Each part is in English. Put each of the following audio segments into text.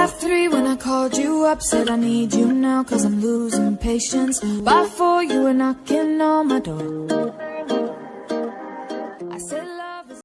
Half three when I called you up, said I need you now, cause I'm losing patience. By four you were knocking on my door. I said love is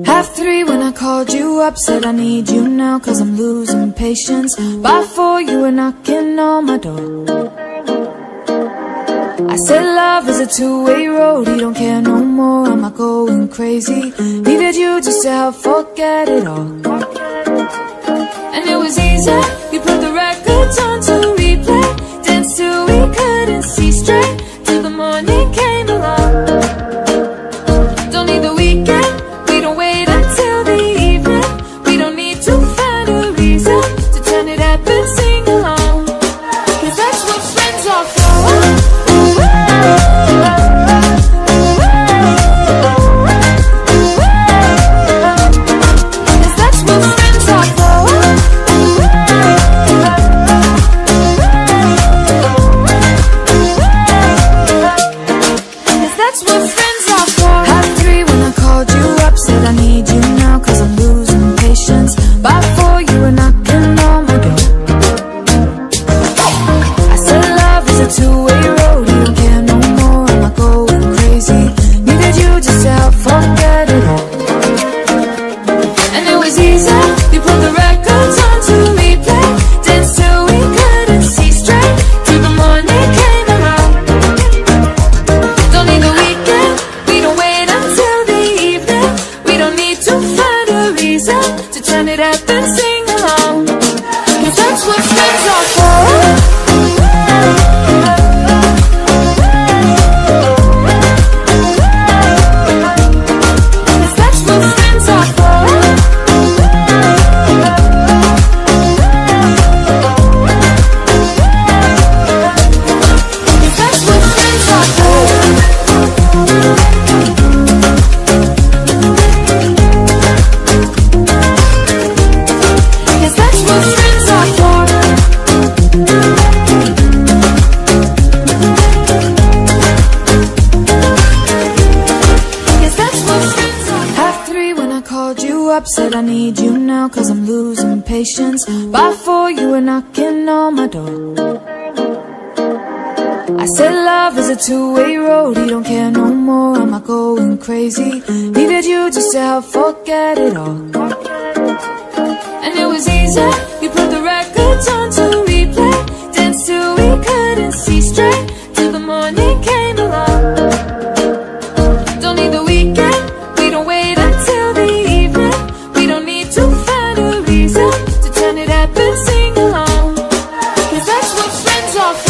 half three when I called you up, said I need you now, cause I'm losing patience. By four you were knocking on my door. I said love is a two-way road, you don't care no more, am I going crazy? Needed you just to help forget it all. And it was easy, you put the records on to replay, danced till we couldn't see straight, till the morning came along. Don't need the weekend, we don't wait until the evening, we don't need to find a reason to turn it up and sing along, cause that's what friends are for. Said I need you now, cause I'm losing patience. By four you were knocking on my door. I said love is a two-way road. You don't care no more, am I going crazy? Needed you just to help forget it all. And it was easy, you put the records on to replay. Danced till we couldn't see straight, till the morning came along. Don't need the weekend, we don't wait until the evening. We don't need to find a reason to turn it up and sing along. 'Cause that's what friends are for.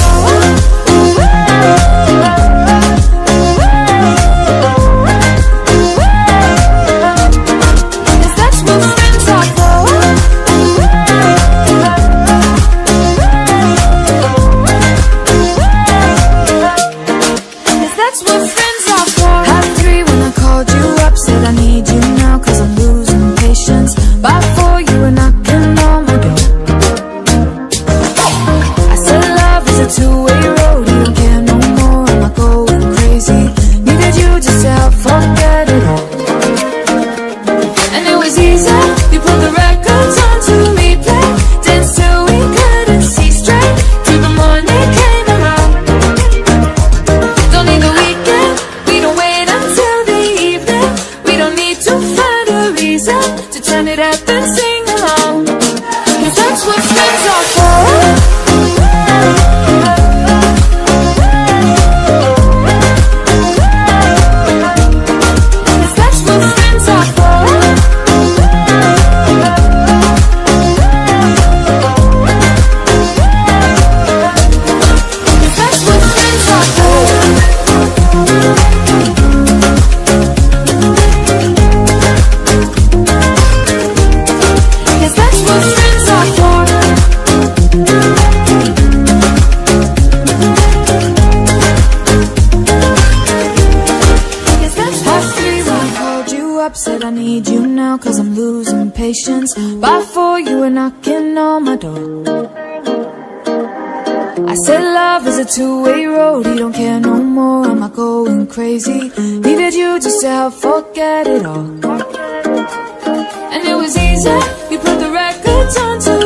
Said I need you now, 'cause I'm losing patience. By 4 you were knocking on my door. I said love is a two-way road. You don't care no more, am I going crazy? Needed you just to help forget it all. And it was easy, you put the records on to